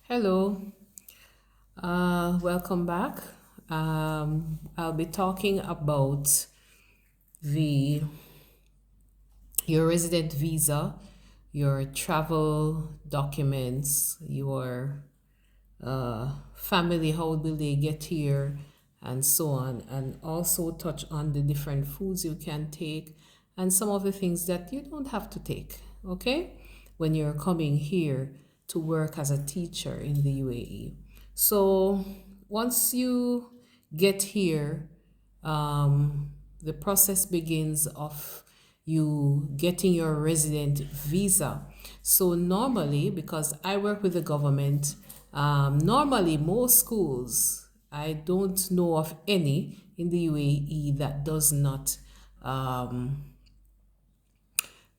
Hello, welcome back. I'll be talking about the your resident visa, your travel documents, your family, how will they get here, and so on, and also touch on the different foods you can take and some of the things that you don't have to take, okay, when you're coming here to work as a teacher in the UAE. So once you get here, the process begins of you getting your resident visa. So normally, because I work with the government, normally most schools, I don't know of any in the UAE that does not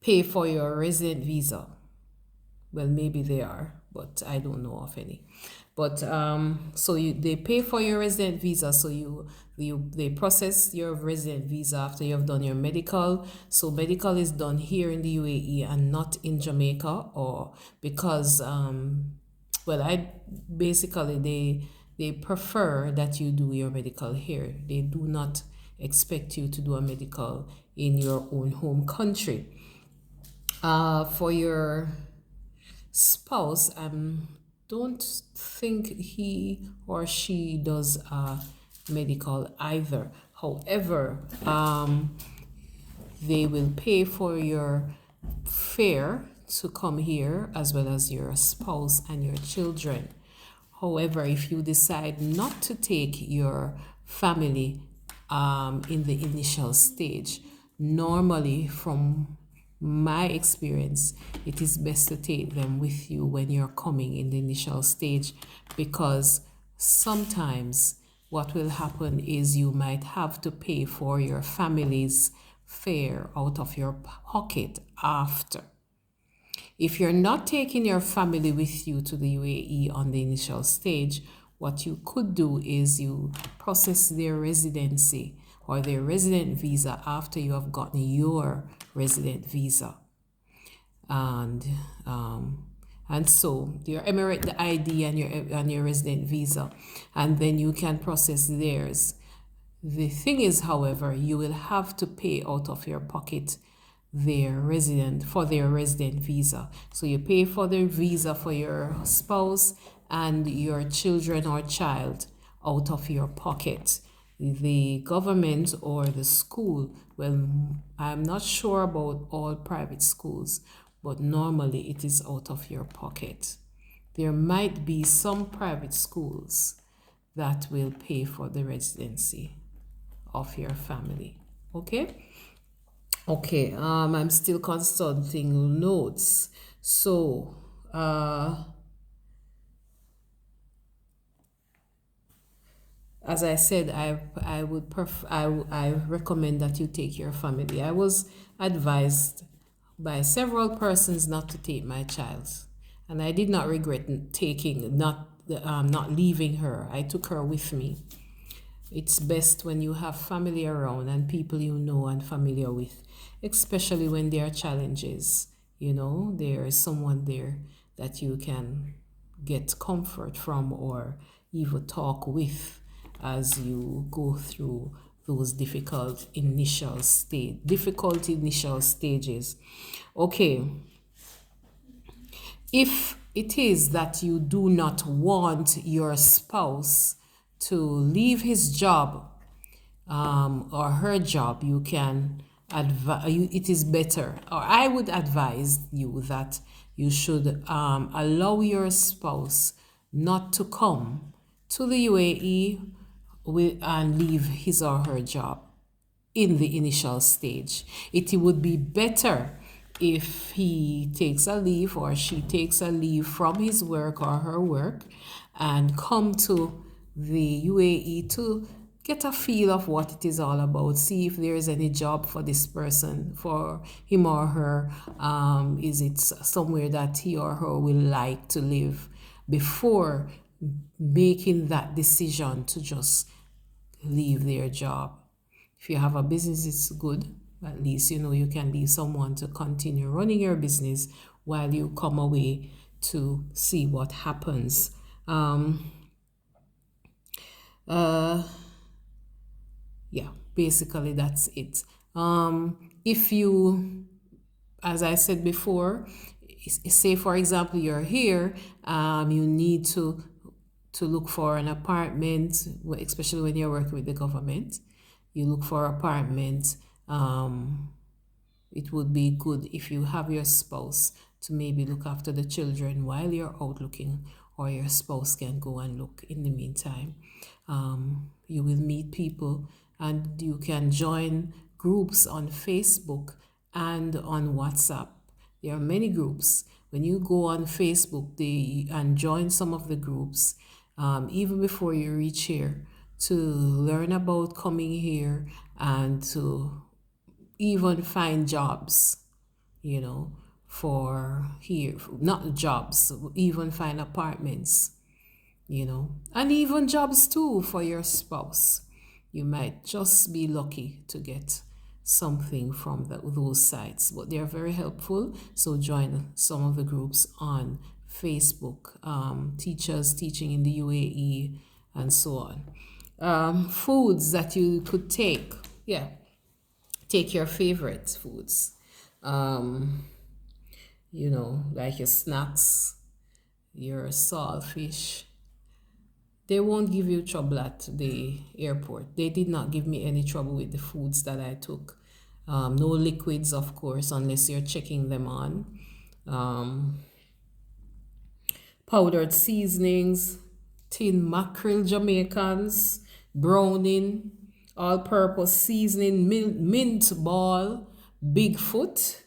pay for your resident visa. Well, maybe they are, but I don't know of any. But they pay for your resident visa, so they process your resident visa after you've done your medical. So medical is done here in the UAE and not in Jamaica, or because well, I basically they prefer that you do your medical here. They do not expect you to do a medical in your own home country. For your spouse, don't think he or she does medical either. However, they will pay for your fare to come here as well as your spouse and your children. However, if you decide not to take your family in the initial stage, normally from my experience, it is best to take them with you when you're coming in the initial stage, because sometimes what will happen is you might have to pay for your family's fare out of your pocket after. If you're not taking your family with you to the UAE on the initial stage, what you could do is you process their residency or their resident visa after you have gotten your resident visa. And so your Emirate ID and your resident visa, and then you can process theirs. The thing is, however, you will have to pay out of your pocket their resident visa. So you pay for their visa for your spouse and your children or child out of your pocket. The government or the school, well, I'm not sure about all private schools, but normally it is out of your pocket. There might be some private schools that will pay for the residency of your family. Okay? Okay, I'm still consulting notes. So, as I said, I recommend that you take your family. I was advised by several persons not to take my child, and I did not regret not leaving her. I took her with me. It's best when you have family around and people you know and familiar with, especially when there are challenges. There is someone there that you can get comfort from or even talk with as you go through those difficult initial stages. Okay, if it is that you do not want your spouse to leave his job or her job, you can it is better, or I would advise you that you should allow your spouse not to come to the UAE and leave his or her job in the initial stage. It would be better if he takes a leave or she takes a leave from his work or her work and come to the UAE to get a feel of what it is all about. See if there is any job for this person, for him or her. Is it somewhere that he or her will like to live before making that decision to just leave their job. If you have a business, it's good. At least you can leave someone to continue running your business while you come away to see what happens. Um, uh, yeah, basically that's it. If you, as I said before, say for example you're here, you need to look for an apartment, especially when you're working with the government. You look for apartment. It would be good if you have your spouse to maybe look after the children while you're out looking, or your spouse can go and look in the meantime. You will meet people, and you can join groups on Facebook and on WhatsApp. There are many groups. When you go on Facebook and join some of the groups, even before you reach here, to learn about coming here and to even find jobs, you know, for here, not jobs, even find apartments, and even jobs too for your spouse. You might just be lucky to get something from those sites, but they're very helpful. So join some of the groups on Facebook, teachers teaching in the UAE, and so on. Foods that you could take. Yeah, take your favorite foods. Like your snacks, your saltfish. They won't give you trouble at the airport. They did not give me any trouble with the foods that I took. No liquids, of course, unless you're checking them on. Um, Powdered seasonings, tin mackerel Jamaicans, browning, all-purpose seasoning, mint ball, Bigfoot,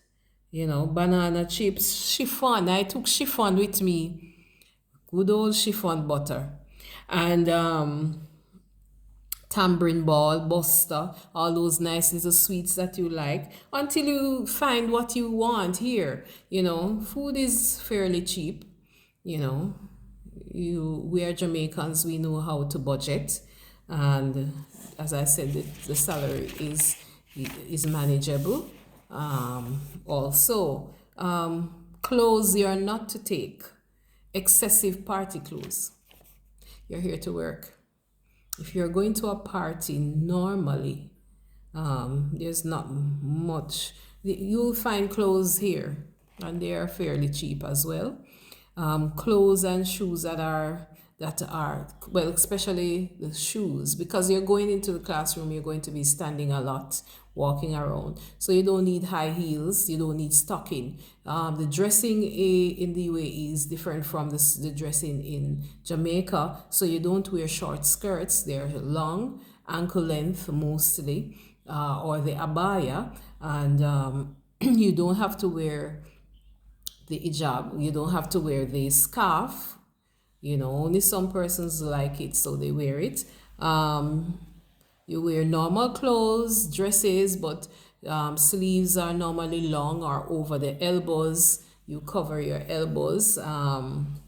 banana chips, chiffon. I took chiffon with me, good old chiffon butter, and tambourine ball, buster, all those nice little sweets that you like, until you find what you want here. Food is fairly cheap. We are Jamaicans, we know how to budget, and as I said, the salary is manageable. Also, clothes you are not to take, excessive party clothes. You're here to work. If you're going to a party normally, there's not much. You'll find clothes here, and they are fairly cheap as well. Clothes and shoes that are well, especially the shoes, because you're going into the classroom, you're going to be standing a lot, walking around, so you don't need high heels, you don't need stocking. The dressing in the UAE is different from the dressing in Jamaica, so you don't wear short skirts. They're long, ankle length mostly, or the abaya, and you don't have to wear the hijab, you don't have to wear the scarf. Only some persons like it, so they wear it. You wear normal clothes, dresses, but sleeves are normally long or over the elbows. You cover your elbows. Long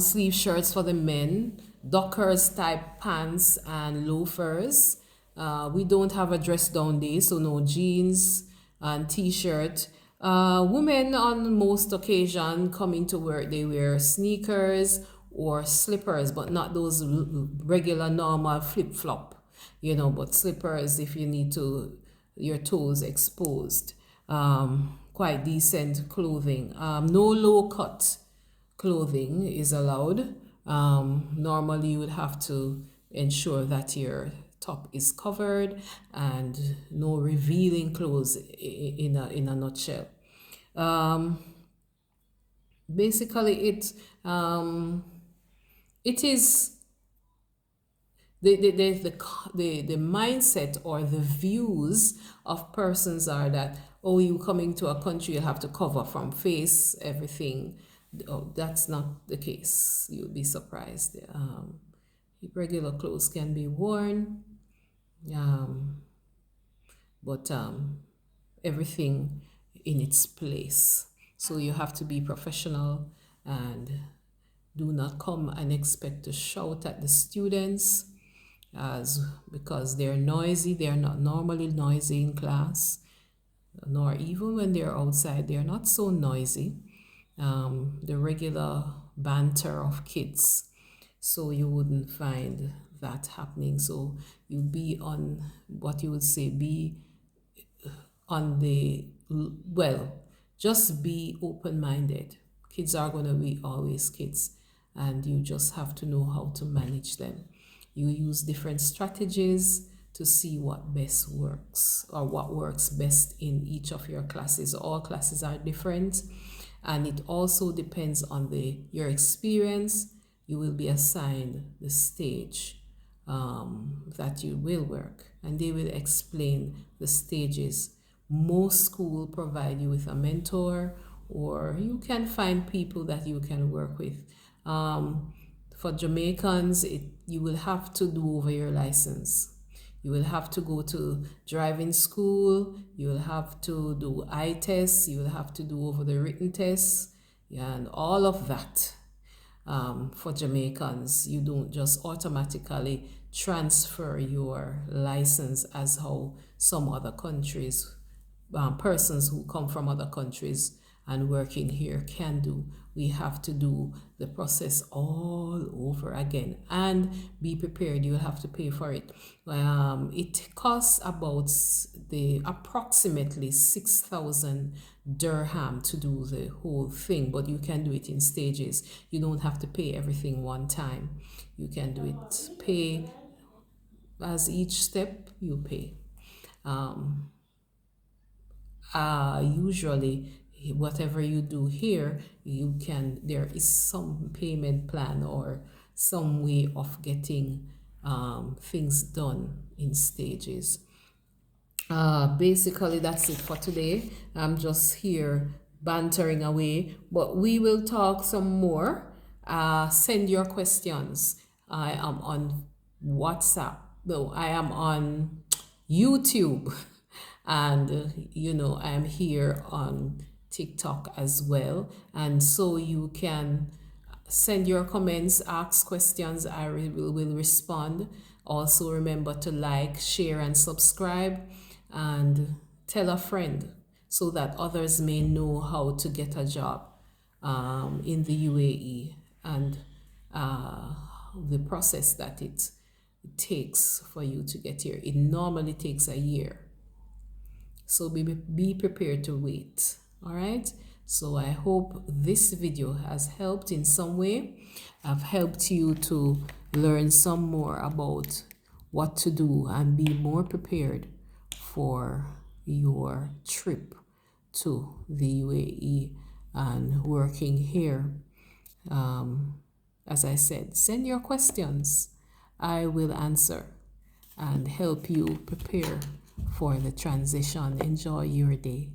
sleeve shirts for the men, Dockers type pants and loafers. We don't have a dress down day, so no jeans and t-shirt. Women on most occasion coming to work, they wear sneakers or slippers, but not those regular normal flip-flop, but slippers if you need your toes exposed. Quite decent clothing. No low-cut clothing is allowed. Normally you would have to ensure that your top is covered, and no revealing clothes in a nutshell. Basically it is the mindset or the views of persons are that, oh, you coming to a country, you have to cover from face everything. Oh, that's not the case. You'll be surprised. Regular clothes can be worn, but everything in its place. So you have to be professional, and do not come and expect to shout at the students, because they're noisy. They're not normally noisy in class, nor even when they're outside. They're not so noisy. the regular banter of kids. So you wouldn't find that happening. So you be on what you would say, be on the, well, just be open-minded. Kids are going to be always kids, and you just have to know how to manage them. You use different strategies to see what best works, or what works best in each of your classes. All classes are different, and it also depends on your experience. You will be assigned the stage that you will work, and they will explain the stages. Most school provide you with a mentor, or you can find people that you can work with. For Jamaicans, you will have to do over your license. You will have to go to driving school. You will have to do eye tests. You will have to do over the written tests, yeah, and all of that. For Jamaicans, you don't just automatically transfer your license as how some other countries, persons who come from other countries and working here can do. We have to do the process all over again, and be prepared. You'll have to pay for it. It costs about approximately 6,000 dirham to do the whole thing, but you can do it in stages. You don't have to pay everything one time. You can do it, pay as each step you pay. Usually whatever you do here, there is some payment plan or some way of getting things done in stages. Basically that's it for today. I'm just here bantering away, but we will talk some more. Send your questions. I am on WhatsApp. No, I am on YouTube. And I am here on TikTok as well, and so you can send your comments, ask questions. I will respond. Also remember to like, share, and subscribe, and tell a friend so that others may know how to get a job in the UAE, and the process that it takes for you to get here. It normally takes a year. So be prepared to wait. All right. So I hope this video has helped in some way. I've helped you to learn some more about what to do and be more prepared for your trip to the UAE and working here. As I said, send your questions. I will answer and help you prepare for the transition. Enjoy your day.